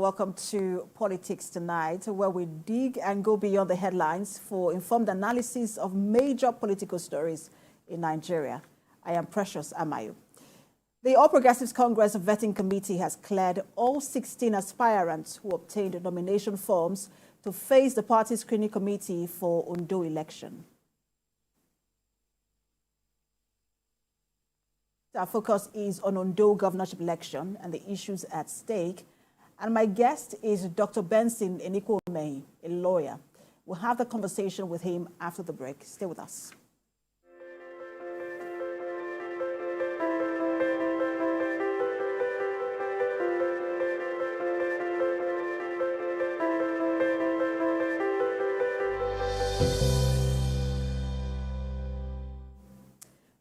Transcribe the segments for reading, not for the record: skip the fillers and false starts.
welcome to Politics Tonight, where we dig and go beyond the headlines for informed analysis of major political stories in Nigeria. I am Precious Amayu. The All Progressives Congress Vetting Committee has cleared all 16 aspirants who obtained nomination forms to face the party screening committee for Ondo election. Our focus is on Ondo governorship election and the issues at stake. And my guest is Dr. Benson Incumbency, a lawyer. We'll have the conversation with him after the break. Stay with us.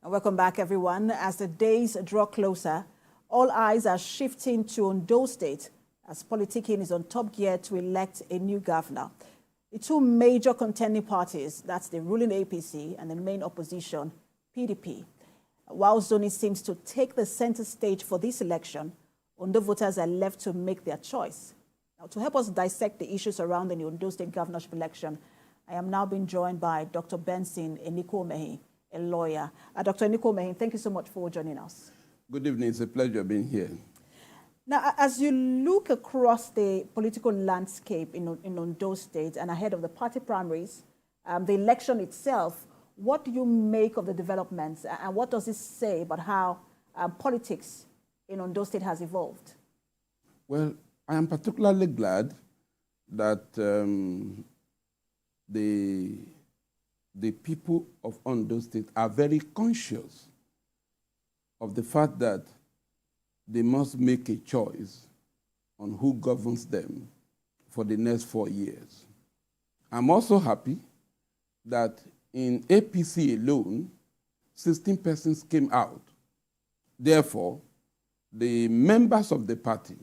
Welcome back, everyone. As the days draw closer, all eyes are shifting to Ondo State as politicking is on top gear to elect a new governor. The two major contending parties, that's the ruling APC and the main opposition, PDP. While zoning seems to take the center stage for this election, Ondo voters are left to make their choice. Now, to help us dissect the issues surrounding the Ondo State governorship election, I am now being joined by Dr. Benson Incumbency, a lawyer. Dr. Incumbency, thank you so much for joining us. Good evening. It's a pleasure being here. Now, as you look across the political landscape in Ondo State and ahead of the party primaries, the election itself, what do you make of the developments and what does it say about how politics in Ondo State has evolved? Well, I am particularly glad that the people of Ondo State are very conscious of the fact that they must make a choice on who governs them for the next 4 years. I'm also happy that in APC alone, 16 persons came out. Therefore, the members of the party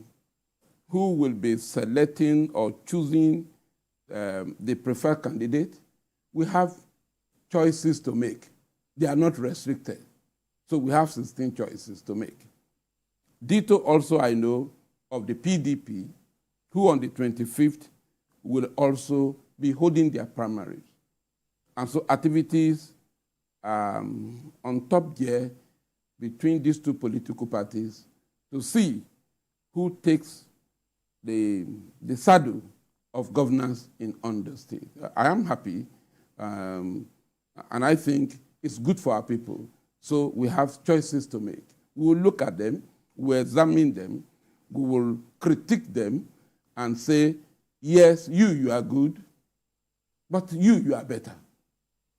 who will be selecting or choosing the preferred candidate will have choices to make. They are not restricted. So we have 16 choices to make. Ditto also I know of the PDP, who on the 25th will also be holding their primaries. And so activities on top gear between these two political parties to see who takes the saddle of governance in Ondo State. I am happy, and I think it's good for our people. So we have choices to make. We will look at them, we will examine them, we will critique them and say, yes, you are good, but you are better.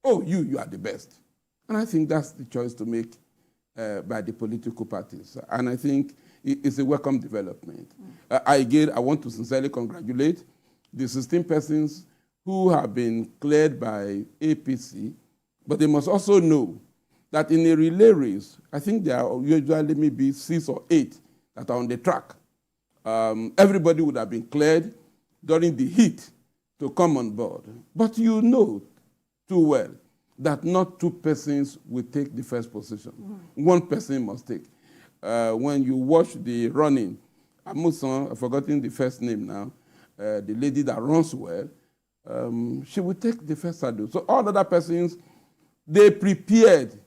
Oh, you are the best. And I think that's the choice to make by the political parties. And I think it's a welcome development. I want to sincerely congratulate the 16 persons who have been cleared by APC, but they must also know that in a relay race, I think there are usually maybe 6 or 8 that are on the track. Everybody would have been cleared during the heat to come on board. But you know too well that not 2 persons will take the first position. Mm-hmm. 1 person must take. When you watch the running, Amusan, I've forgotten the first name now, the lady that runs well, she will take the first saddle. So all other persons, they prepared.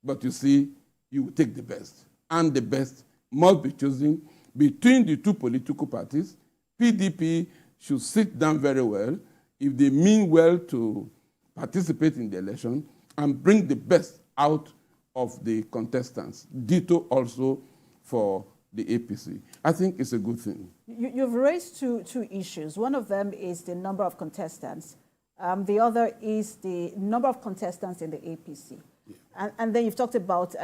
But you see, you will take the best. And the best must be chosen between the two political parties. PDP should sit down very well if they mean well to participate in the election and bring the best out of the contestants. Ditto also for the APC. I think it's a good thing. You've raised two issues. One of them is the number of contestants. The other is the number of contestants in the APC. Yeah. And then you've talked about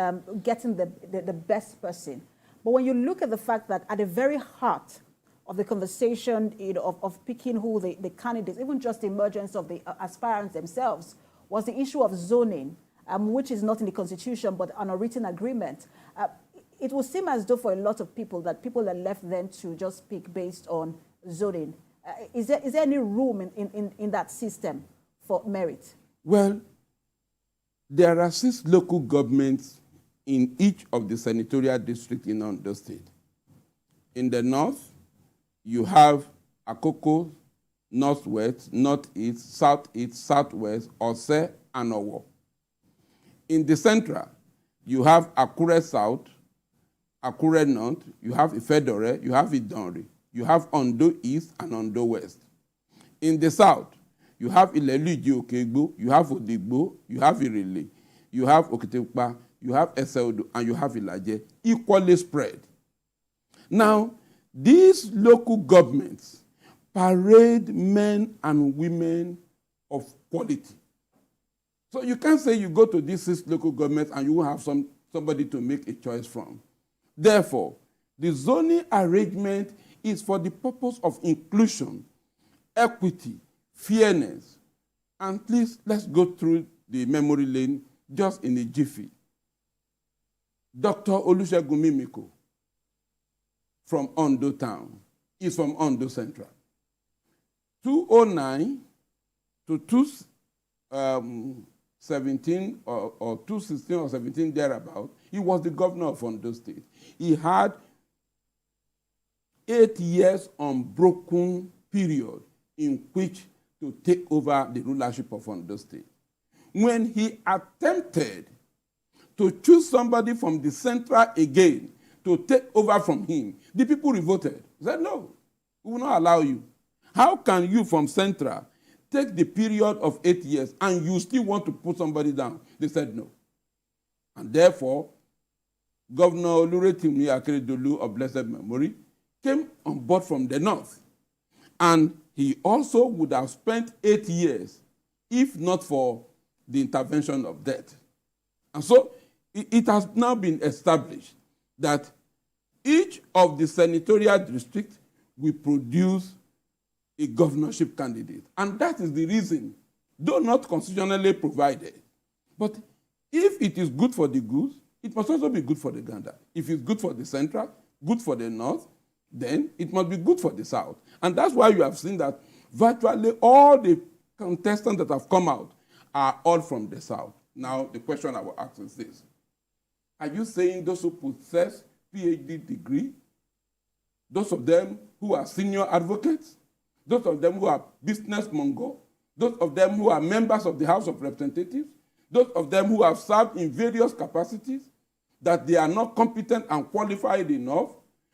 getting the best person. But when you look at the fact that at the very heart of the conversation, of picking who the candidates, even just the emergence of the aspirants themselves, was the issue of zoning, which is not in the Constitution, but on a written agreement. It will seem as though for a lot of people that people are left then to just pick based on zoning. Is there any room in that system for merit? Well, there are 6 local governments in each of the senatorial districts in Ondo State. In the north, you have Akoko, northwest, northeast, southeast, southwest, Ose, and Owo. In the central, you have Akure South, Akure North, you have Ifedore, you have Idonri, you have Ondo East and Ondo West. In the south, you have Ileluji Okegbo, you have Odigbo, you have Irele, you have Okitepa, you have Eseodo, and you have Ilaje, equally spread. Now, these local governments parade men and women of quality. So you can't say you go to these 6 local governments and you will have somebody to make a choice from. Therefore, the zoning arrangement is for the purpose of inclusion, equity, fairness. And please, let's go through the memory lane just in a jiffy. Dr. Olusegun Mimiko from Ondo Town is from Ondo Central. 209 to 217 or 216 or 17 thereabout, he was the governor of Ondo State. He had 8 years unbroken period in which to take over the rulership of Ondo State. When he attempted to choose somebody from the central again to take over from him, the people revolted. They said, no, we will not allow you. How can you from central take the period of 8 years and you still want to put somebody down? They said no. And therefore, Governor Oluretimi Akeredolu of blessed memory came on board from the north. And he also would have spent 8 years if not for the intervention of death. And so it has now been established that each of the senatorial districts will produce a governorship candidate. And that is the reason, though not constitutionally provided, but if it is good for the goose, it must also be good for the gander. If it's good for the central, good for the north, then it must be good for the south. And that's why you have seen that virtually all the contestants that have come out are all from the south. Now, the question I will ask is this. Are you saying those who possess PhD degree, those of them who are senior advocates, those of them who are business mongo, those of them who are members of the House of Representatives, those of them who have served in various capacities, that they are not competent and qualified enough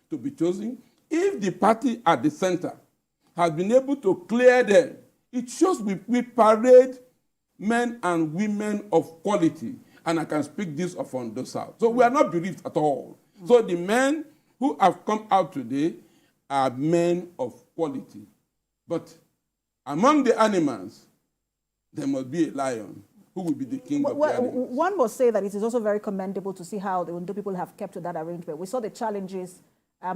to be chosen? If the party at the center has been able to clear them, it shows we parade men and women of quality. And I can speak this of Ondo South. So we are not bereaved at all. So the men who have come out today are men of quality. But among the animals, there must be a lion who will be the king of the animals. One must say that it is also very commendable to see how the Ondo people have kept to that arrangement. We saw the challenges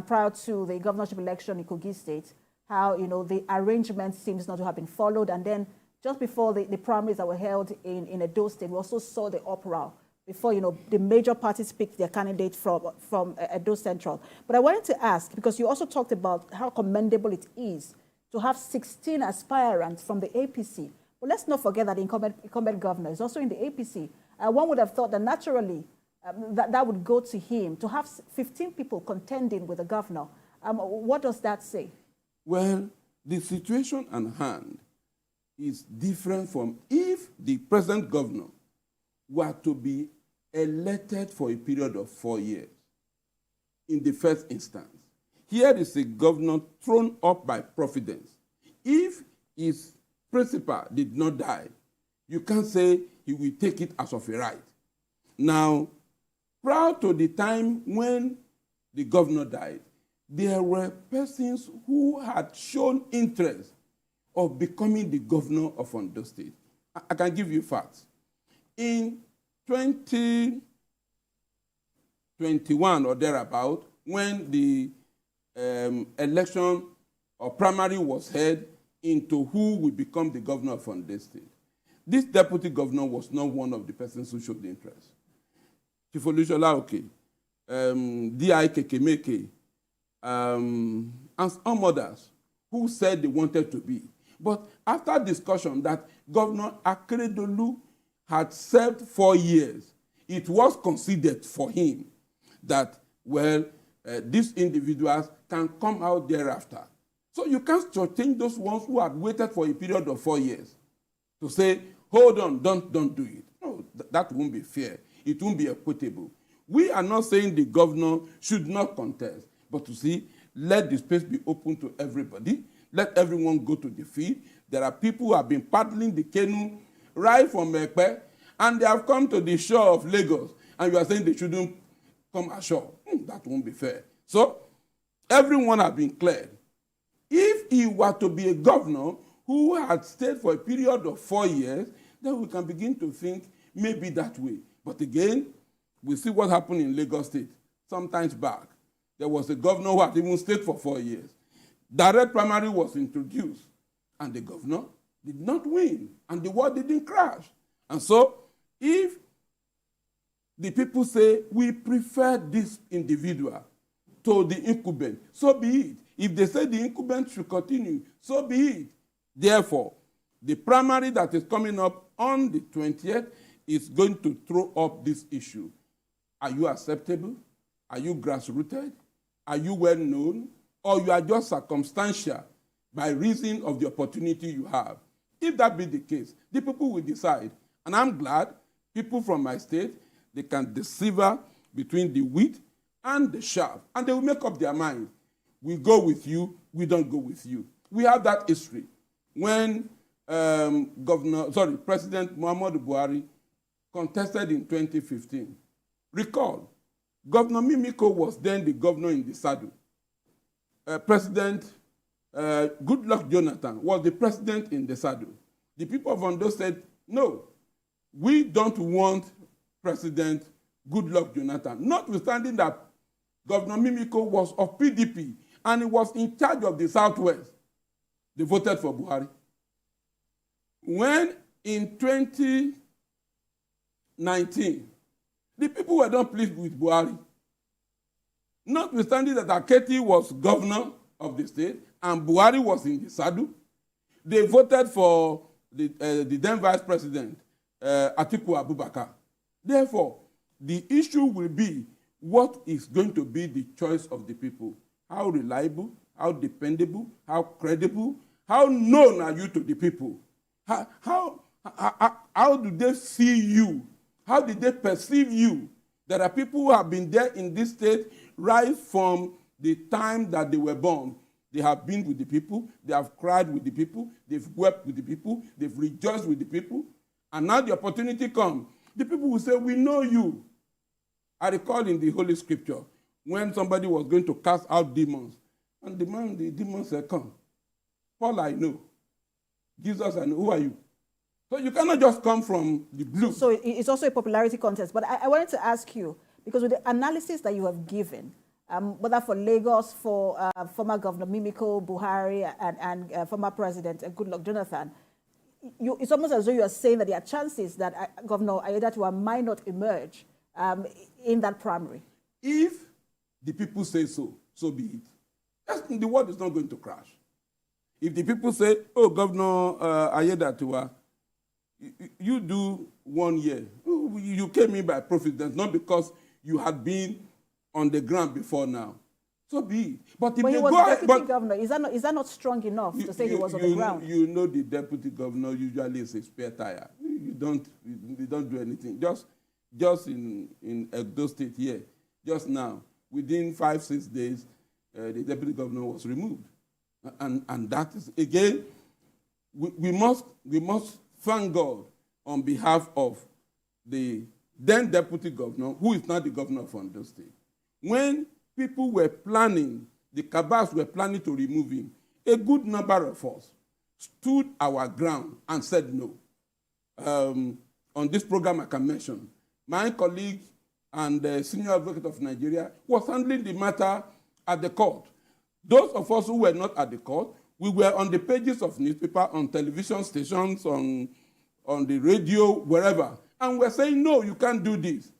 prior to the governorship election in Kogi State, how the arrangement seems not to have been followed. And then just before the primaries that were held in Edo State, we also saw the uproar before the major parties picked their candidate from Edo Central. But I wanted to ask, because you also talked about how commendable it is to have 16 aspirants from the APC. But let's not forget that the incumbent governor is also in the APC. One would have thought that naturally that would go to him. To have 15 people contending with the governor, what does that say? Well, the situation at hand is different from if the present governor were to be elected for a period of 4 years in the first instance. Here is a governor thrown up by providence. If his principal did not die, you can't say he will take it as of a right. Now, prior to the time when the governor died, there were persons who had shown interest of becoming the governor of Ondo State. I can give you facts. In 2021 or thereabout, when the election or primary was held into who will become the governor of Ondo State, this deputy governor was not one of the persons who showed interest. Chief Olusola Oke, D.I. Kekemeke, and some others who said they wanted to be. But after discussion that Governor Akeredolu had served 4 years, it was considered for him that, well, these individuals can come out thereafter So you can't change those ones who had waited for a period of 4 years to say, hold on, don't do it. No, that won't be fair. It won't be equitable. We are not saying the governor should not contest, but to see, let the space be open to everybody. Let everyone go to the field. There are people who have been paddling the canoe right from Ekpe, and they have come to the shore of Lagos, and you are saying they shouldn't come ashore. That won't be fair. So everyone has been cleared. If he were to be a governor who had stayed for a period of 4 years, then we can begin to think maybe that way. But again, we see what happened in Lagos State sometimes back. There was a governor who had even stayed for 4 years. Direct primary was introduced, and the governor did not win, and the war didn't crash. And so, if the people say, we prefer this individual to the incumbent, so be it. If they say the incumbent should continue, so be it. Therefore, the primary that is coming up on the 20th is going to throw up this issue. Are you acceptable? Are you grassrooted? Are you well known? Or you are just circumstantial by reason of the opportunity you have? If that be the case, the people will decide. And I'm glad people from my state, they can decipher between the wheat and the chaff, and they will make up their mind. We go with you, we don't go with you. We have that history. When President Muhammadu Buhari contested in 2015, recall, Governor Mimiko was then the governor in the saddle. President Goodluck Jonathan was the president in the saddle. The people of Ondo said, no, we don't want President Goodluck Jonathan, notwithstanding that Governor Mimiko was of PDP and he was in charge of the Southwest. They voted for Buhari. When in 2019, the people were not pleased with Buhari, notwithstanding that Aketi was governor of the state and Buhari was in the saddle, they voted for the then vice president, Atiku Abubakar. Therefore, the issue will be what is going to be the choice of the people. How reliable, how dependable, how credible, how known are you to the people? How do they see you? How did they perceive you? There are people who have been there in this state right from the time that they were born. They have been with the people, they have cried with the people, they've wept with the people, they've rejoiced with the people, and now the opportunity comes. The people will say, we know you. I recall in the Holy Scripture, when somebody was going to cast out demons, and the demon said, come. Paul, I know. Jesus, I know. Who are you? So you cannot just come from the blue. So it's also a popularity contest. But I wanted to ask you, because with the analysis that you have given, whether for Lagos, for former Governor Mimiko, Buhari, and former President Goodluck Jonathan, it's almost as though you are saying that there are chances that Governor Aiyedatiwa might not emerge in that primary. If the people say so, so be it. The world is not going to crash. If the people say, oh, Governor Aiyedatiwa, you do 1 year. You came in by providence, not because you had been on the ground before now. So be it. But if he was deputy governor. Is that not strong enough to say he was on the ground? You know the deputy governor usually is a spare tire. You don't do anything. Just in Ondo State here, just now, within 5-6 days, the deputy governor was removed. And that is, again, we must thank God on behalf of the then deputy governor, who is now the governor of Ondo State. When people were planning, the cabals were planning to remove him, a good number of us stood our ground and said no. On this program I can mention, my colleague and the senior advocate of Nigeria was handling the matter at the court. Those of us who were not at the court, we were on the pages of newspaper, on television stations, on the radio, wherever, and we're saying, no, you can't do this.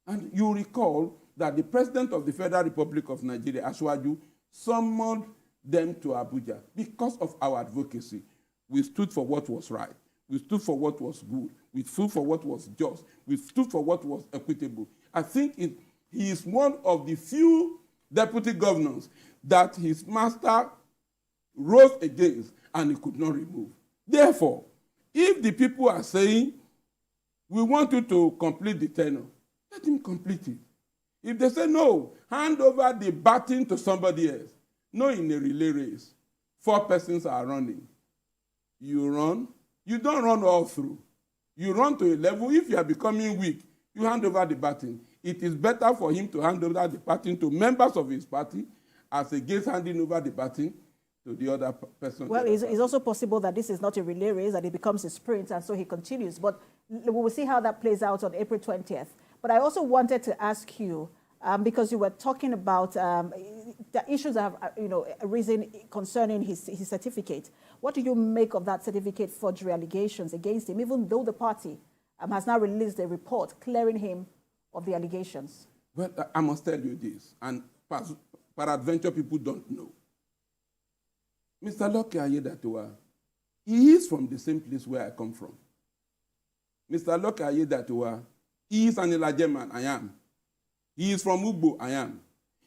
And you recall that the president of the Federal Republic of Nigeria, Ashwaju, summoned them to Abuja because of our advocacy. We stood for what was right. We stood for what was good. We stood for what was just. We stood for what was equitable. I think he is one of the few deputy governors that his master rose against and he could not remove. Therefore, if the people are saying, we want you to complete the tenure, let him complete it. If they say, no, hand over the baton to somebody else. No, in a relay race, 4 persons are running. You run. You don't run all through. You run to a level. If you are becoming weak, you hand over the baton. It is better for him to hand over the baton to members of his party as against handing over the baton to the other person. Well, it's also possible that this is not a relay race, that it becomes a sprint, and so he continues. But we will see how that plays out on April 20th. But I also wanted to ask you, because you were talking about the issues that have arisen concerning his certificate. What do you make of that certificate forgery allegations against him, even though the party has now released a report clearing him of the allegations? Well, I must tell you this, and peradventure people don't know. Mr. Loke Ayedatiwa, he is from the same place where I come from. Mr. Loke Ayedatiwa, he is an Elijah man, I am. He is from Ugbo, I am.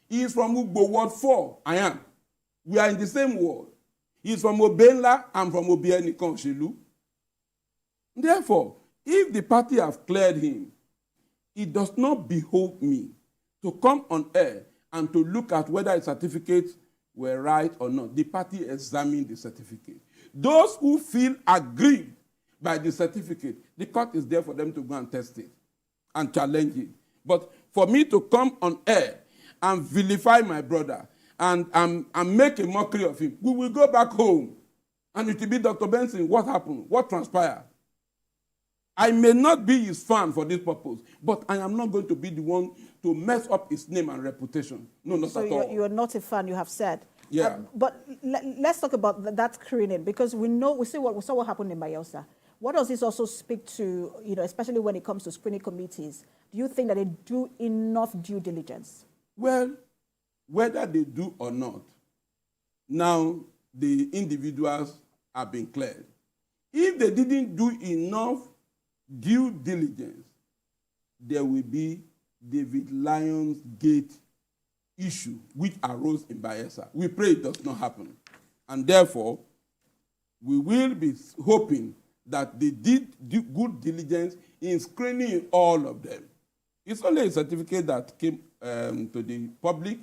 He is from Ugbo, Ward 4, I am. We are in the same ward. He is from Obenla, I'm from Obieni Konshilu. Therefore, if the party have cleared him, it does not behoove me to come on air and to look at whether his certificates were right or not. The party examined the certificate. Those who feel aggrieved by the certificate, the court is there for them to go and test it and challenge it. But for me to come on air and vilify my brother and make a mockery of him, we will go back home and it will be Dr. Benson, what happened? What transpired? I may not be his fan for this purpose, but I am not going to be the one to mess up his name and reputation. No, not at all. So you're not a fan, you have said. Yeah. But let's talk about that screening, because we saw what happened in Bayelsa. What does this also speak to, especially when it comes to screening committees? Do you think that they do enough due diligence? Well, whether they do or not, now the individuals have been cleared. If they didn't do enough due diligence, there will be David Lyons Gate issue which arose in Bayelsa. We pray it does not happen. And therefore, we will be hoping that they did good diligence in screening all of them. It's only a certificate that came to the public.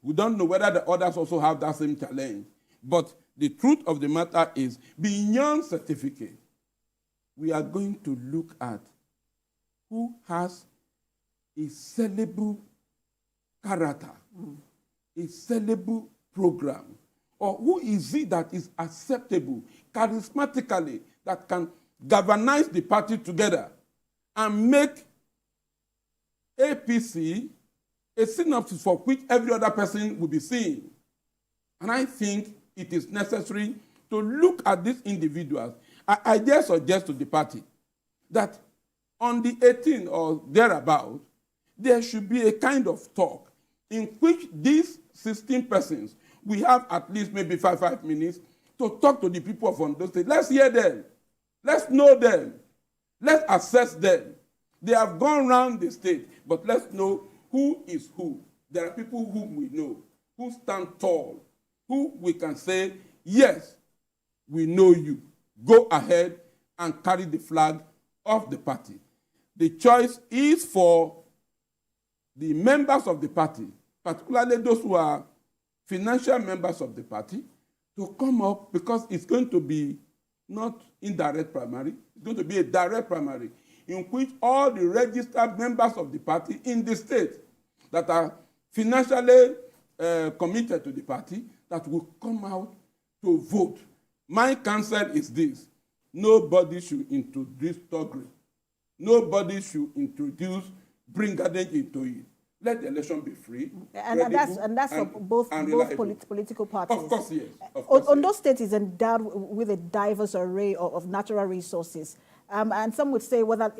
We don't know whether the others also have that same challenge. But the truth of the matter is, beyond certificate, we are going to look at who has a sellable character, a sellable program, or who is it that is acceptable charismatically, that can galvanize the party together and make APC a synopsis for which every other person will be seeing. And I think it is necessary to look at these individuals. I dare suggest to the party that on the 18th or thereabout, there should be a kind of talk in which these 16 persons, we have at least maybe 5 minutes to talk to the people of Ondo State. Let's hear them. Let's know them. Let's assess them. They have gone around the state, but let's know who is who. There are people whom we know, who stand tall, who we can say, yes, we know you. Go ahead and carry the flag of the party. The choice is for the members of the party, particularly those who are financial members of the party, to come up, because it's going to be not indirect primary, it's going to be a direct primary in which all the registered members of the party in the state that are financially committed to the party, that will come out to vote. My counsel is this: nobody should introduce thuggery. Nobody should introduce brigandage into it. Let the election be free, and that's for both political parties. Of course, yes. Of course, Ondo State is endowed with a diverse array of natural resources, and some would say whether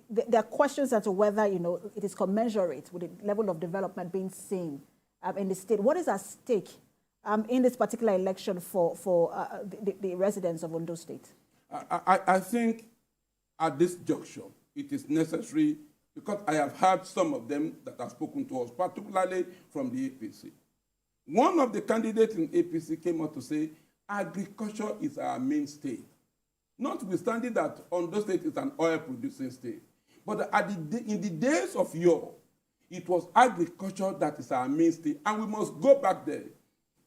there are questions as to whether it is commensurate with the level of development being seen in the state. What is at stake in this particular election for the residents of Ondo State? I think at this juncture it is necessary, because I have heard some of them that have spoken to us, particularly from the APC. One of the candidates in APC came out to say, agriculture is our mainstay. Notwithstanding that Ondo State is an oil-producing state. But in the days of yore, it was agriculture that is our mainstay, and we must go back there.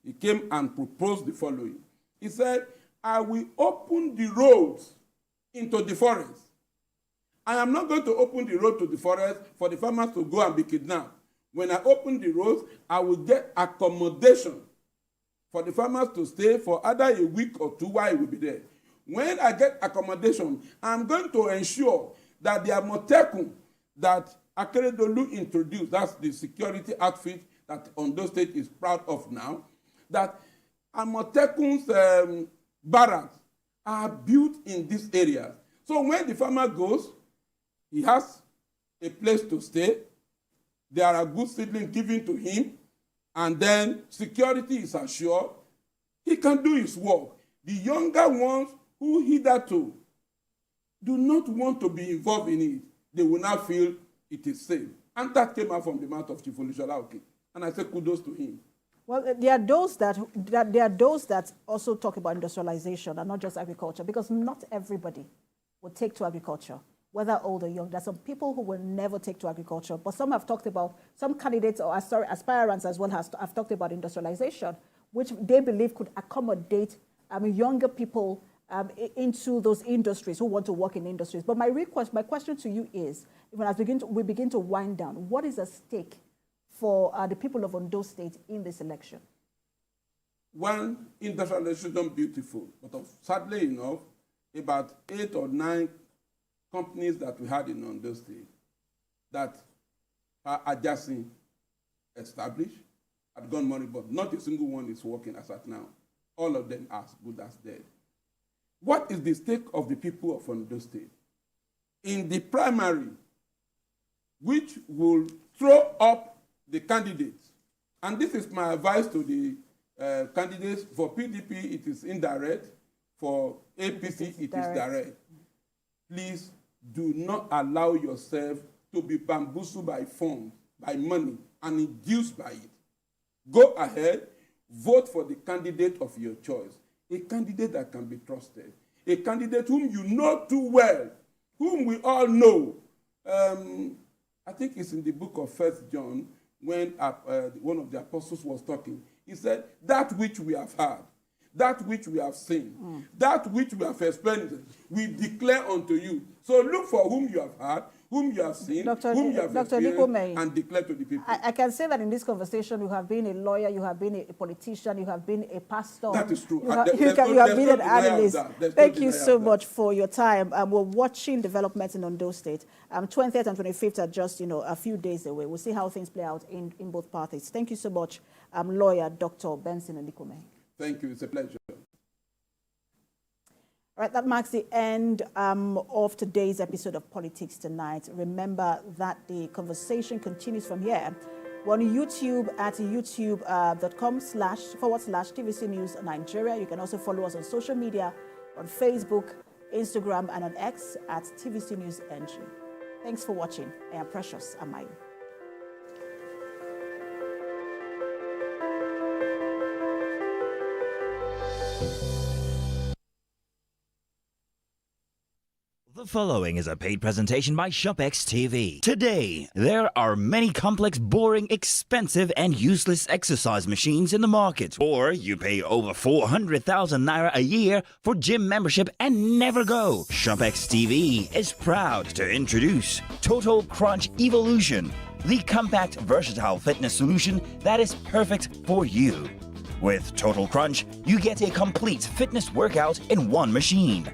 He came and proposed the following. He said, I will open the roads into the forest. I am not going to open the road to the forest for the farmers to go and be kidnapped. When I open the roads, I will get accommodation for the farmers to stay for either a week or two while he will be there. When I get accommodation, I'm going to ensure that the Amotekun that Akeredolu introduced, that's the security outfit that Ondo State is proud of now, that Amotekun's barracks are built in this area. So when the farmer goes, he has a place to stay. There are good seedlings given to him, and then security is assured. He can do his work. The younger ones who hitherto do not want to be involved in it, they will now feel it is safe. And that came out from the mouth of Chief Olusola Oke. And I say kudos to him. Well, there are those that also talk about industrialization and not just agriculture, because not everybody will take to agriculture, whether old or young. There are some people who will never take to agriculture, but some have talked about, some candidates or aspirants as well have talked about industrialization, which they believe could accommodate younger people into those industries who want to work in industries. But my question to you is, as we begin to wind down, what is at stake for the people of Ondo State in this election? One, industrialization beautiful, but sadly enough, about 8 or 9 companies that we had in Ondo State that are adjacent, established, had gone money, but not a single one is working as at now. All of them are as good as dead. What is the stake of the people of Ondo State? In the primary, which will throw up the candidates, and this is my advice to the candidates. For PDP, it is indirect. For APC, it is direct. Please do not allow yourself to be bamboozled by funds, by money, and induced by it. Go ahead, vote for the candidate of your choice, a candidate that can be trusted, a candidate whom you know too well, whom we all know. I think it's in the book of 1 John, when one of the apostles was talking. He said, that which we have heard, that which we have seen, that which we have experienced, we declare unto you. So look for whom you have heard, whom you have seen, whom you have experienced, and declare to the people. I can say that in this conversation, you have been a lawyer, you have been a politician, you have been a pastor. That is true. You have been an analyst. Thank you so much for your time. We're watching developments in Ondo State. 20th and 25th are just a few days away. We'll see how things play out in both parties. Thank you so much, lawyer Dr. Benson Ndikume. Thank you. It's a pleasure. All right, that marks the end of today's episode of Politics Tonight. Remember that the conversation continues from here. We're on YouTube at youtube.com//TVC News Nigeria. You can also follow us on social media on Facebook, Instagram, and on X at TVC News NG. Thanks for watching. I am Precious Amayu. The following is a paid presentation by ShopX TV. Today, there are many complex, boring, expensive, and useless exercise machines in the market. Or you pay over 400,000 naira a year for gym membership and never go. ShopX TV is proud to introduce Total Crunch Evolution, the compact, versatile fitness solution that is perfect for you. With Total Crunch, you get a complete fitness workout in one machine.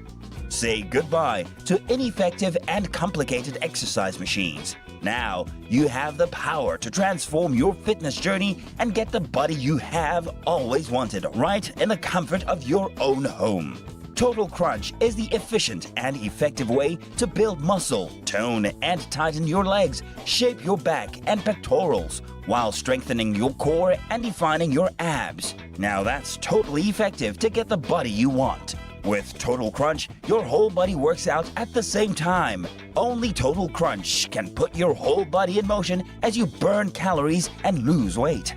Say goodbye to ineffective and complicated exercise machines. Now, you have the power to transform your fitness journey and get the body you have always wanted right in the comfort of your own home. Total Crunch is the efficient and effective way to build muscle, tone and tighten your legs, shape your back and pectorals, while strengthening your core and defining your abs. Now that's totally effective to get the body you want. With Total Crunch, your whole body works out at the same time. Only Total Crunch can put your whole body in motion as you burn calories and lose weight.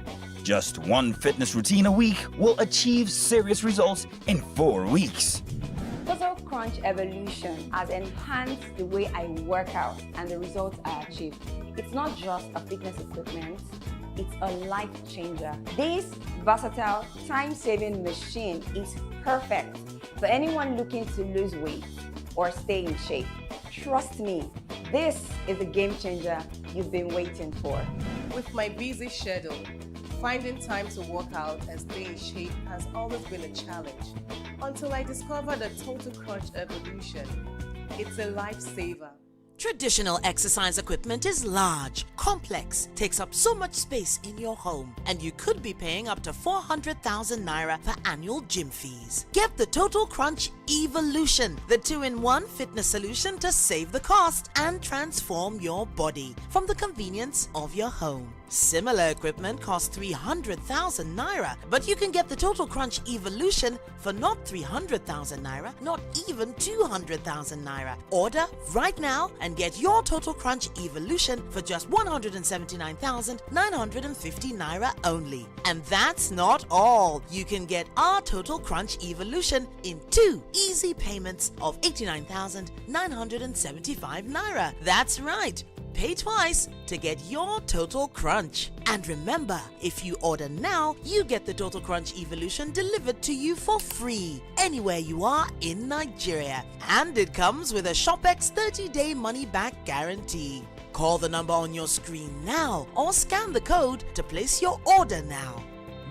Just one fitness routine a week will achieve serious results in 4 weeks. Total Crunch Evolution has enhanced the way I work out and the results I achieve. It's not just a fitness equipment, it's a life changer. This versatile, time-saving machine is perfect for anyone looking to lose weight or stay in shape. Trust me, this is the game changer you've been waiting for. With my busy schedule, finding time to work out and stay in shape has always been a challenge until I discovered the Total Crunch Evolution. It's a lifesaver. Traditional exercise equipment is large, complex, takes up so much space in your home, and you could be paying up to 400,000 naira for annual gym fees. Get the Total Crunch Evolution, the 2-in-1 fitness solution to save the cost and transform your body from the convenience of your home. Similar equipment costs 300,000 naira, but you can get the Total Crunch Evolution for not 300,000 naira, not even 200,000 naira. Order right now and get your Total Crunch Evolution for just 179,950 naira only. And that's not all. You can get our Total Crunch Evolution in 2 easy payments of 89,975 naira. That's right. Pay twice to get your Total Crunch. And remember, if you order now, you get the Total Crunch Evolution delivered to you for free anywhere you are in Nigeria. And it comes with a ShopX 30-day money-back guarantee. Call the number on your screen now or scan the code to place your order now.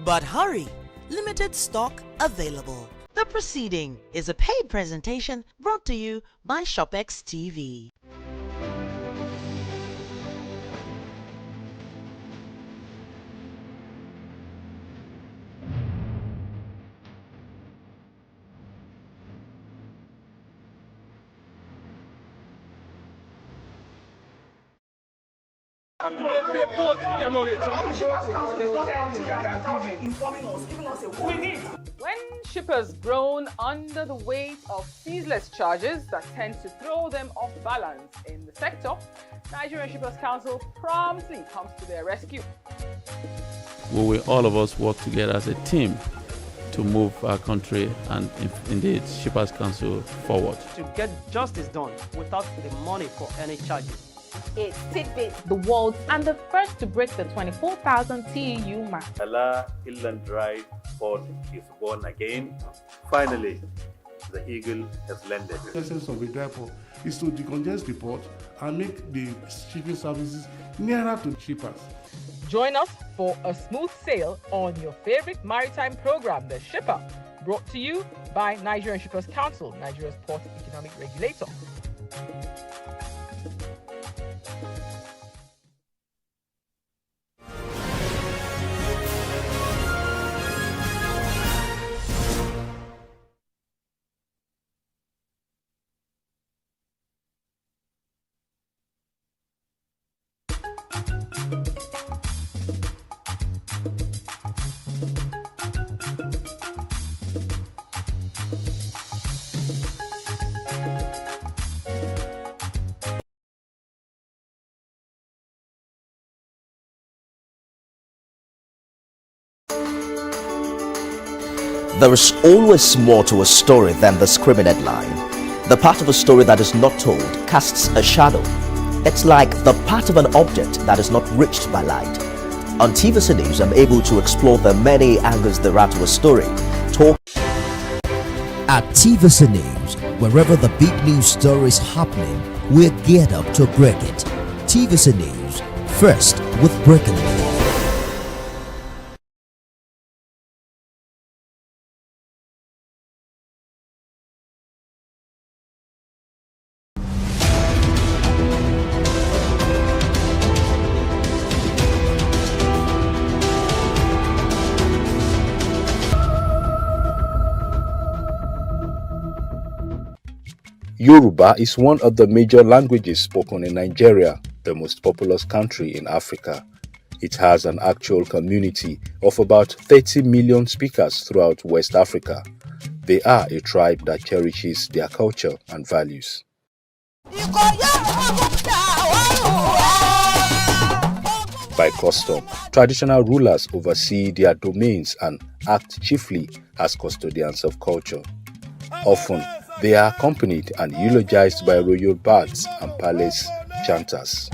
But hurry, limited stock available. The proceeding is a paid presentation brought to you by ShopX TV. When shippers groan under the weight of ceaseless charges that tend to throw them off balance in the sector, Nigerian Shippers Council promptly comes to their rescue. We will all of us work together as a team to move our country and indeed Shippers Council forward. To get justice done without the money for any charges. It's Tidbit, the world and the first to break the 24,000 TEU mark. Allah Illan Dry Port is born again. Finally, the eagle has landed. The essence of a dry port is to decongest the port and make the shipping services nearer to shippers. Join us for a smooth sail on your favorite maritime program, The Shipper, brought to you by Nigerian Shippers Council, Nigeria's port economic regulator. There is always more to a story than the screaming headline. The part of a story that is not told casts a shadow. It's like the part of an object that is not reached by light. On TVC News, I'm able to explore the many angles there are to a story. At TVC News, wherever the big news story is happening, we're geared up to break it. TVC News, first with breaking news. Yoruba is one of the major languages spoken in Nigeria, the most populous country in Africa. It has an actual community of about 30 million speakers throughout West Africa. They are a tribe that cherishes their culture and values. By custom, traditional rulers oversee their domains and act chiefly as custodians of culture. Often, they are accompanied and eulogized by royal bards and palace chanters.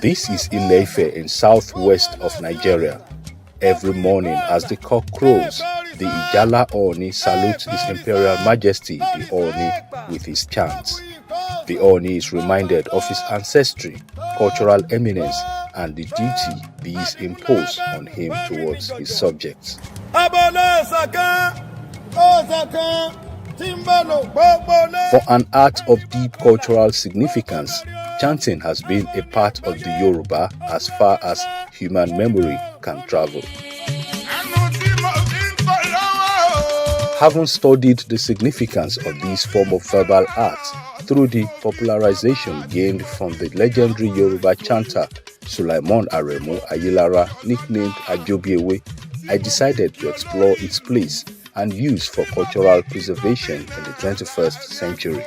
This is Ile-Ife in southwest of Nigeria. Every morning as the cock crows, the Ijala Oni salutes His Imperial Majesty the Oni with his chants. The Oni is reminded of his ancestry, cultural eminence, and the duty these impose on him towards his subjects. For an art of deep cultural significance, chanting has been a part of the Yoruba as far as human memory can travel. Having studied the significance of this form of verbal art through the popularization gained from the legendary Yoruba chanter Sulaimon Aremu Ayilara, nicknamed Ajobiewe, I decided to explore its place and use for cultural preservation in the 21st century.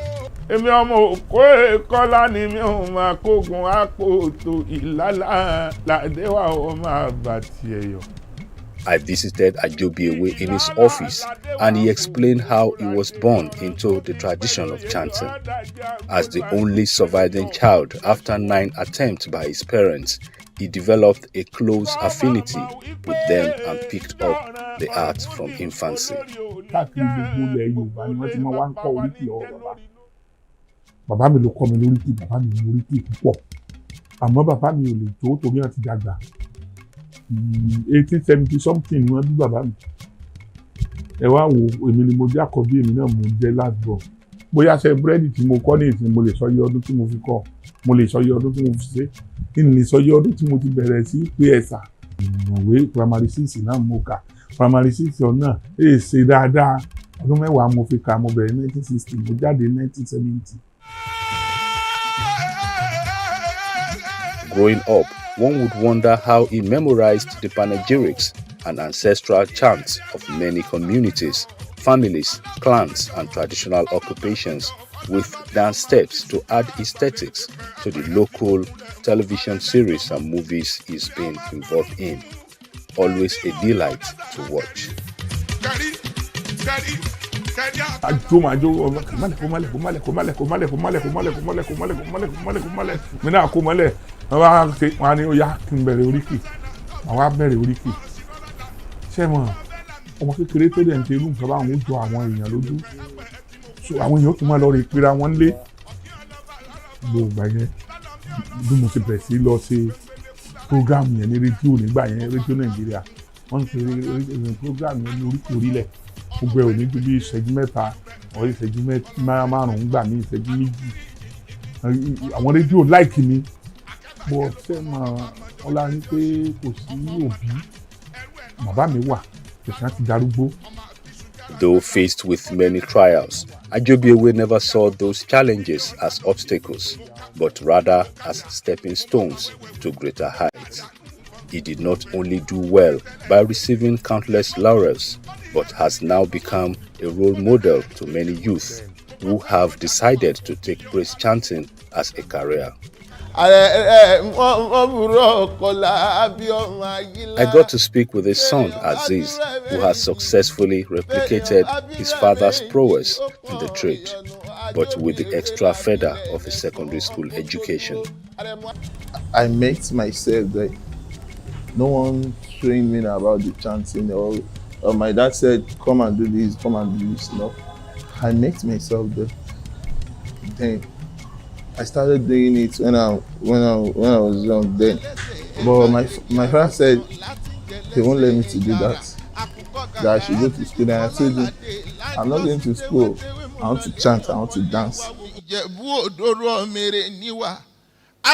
I visited Ajobiewe in his office and he explained how he was born into the tradition of chanting. As the only surviving child after 9 attempts by his parents, he developed a close affinity with them and picked up the art from infancy. Bàbá mi ló kọ́ mi lóríkì, bàbá mi móríkì púpọ̀. Àmọ́ bàbá mi ò lè tó torí àti dàgbà. 1870 something ni wọ́n bí bàbá mi. Ẹ wá wo èmi ni mo jẹ́ àkọ́bí, èmi náà mo jẹ́ last born. Bóyá ṣe búrẹ́dì tí mo kọ́ ní ìsìn mo lè sọ iye ọdún tí mo fi kọ́. Mo lè sọ iye ọdún tí mo fi ṣe. Kí ni sọ iye ọdún tí mo ti bẹ̀rẹ̀ sí pé ẹ̀sà. Ìmọ̀wé primary 6 náà mo kà. Primary 6 ọ̀nà ṣe dáadáa. Ọdún mẹ́wàá mo fi kà, mo bẹ̀rẹ̀ 1960, mo jáde 1970. Growing up, one would wonder how he memorized the panegyrics and ancestral chants of many communities, families, clans, and traditional occupations with dance steps to add aesthetics to the local television series and movies he's been involved in. Always a delight to watch. Wọ́n ní ó yá kí n bẹ̀rẹ̀ oríkì, àwọn á bẹ̀rẹ̀ oríkì. Ṣé mọ̀ ọmọ kékeré tó dẹ̀ ń ṣe irú nǹkan báwọn ó jọ àwọn èèyàn lójú. So àwọn èèyàn tó máa lọ rí pera wọn lé. Gbogbo yẹn bí mo ti bẹ̀rẹ̀ sí lọ ṣe prógámù yẹn ní rédíò nígbà yẹn, rédíò Nàìjíríà. Wọ́n ń ṣe prógámù yẹn ní oríkì orílẹ̀. Gbogbo ẹ̀ ò ní ju bí ìṣẹ́jú mẹ́ta ọ̀ ìṣẹ́jú márùn-ún gbà mí ìṣẹ́jú méjì. Àwọn rédíò láìkì mi. Bọ̀ ṣé mọ̀ ọlá ní pé kò sí òbí. Bàbá mi wà, kẹ̀kẹ́ ti darúgbó. Though faced with many trials, Ajobiewe never saw those challenges as obstacles, but rather as stepping stones to greater heights. He did not only do well by receiving countless laurels, but has now become a role model to many youth who have decided to take praise chanting as a career. I got to speak with his son, Aziz, who has successfully replicated his father's prowess in the trade, but with the extra feather of a secondary school education. I make myself there. No one trained me about the chanting, or my dad said, come and do this, come and do this. No, I make myself there. Then I started doing it when I was young then. But my father said he won't let me to do that. That I should go to school. And I told him, I'm not going to school. I want to chant, I want to dance.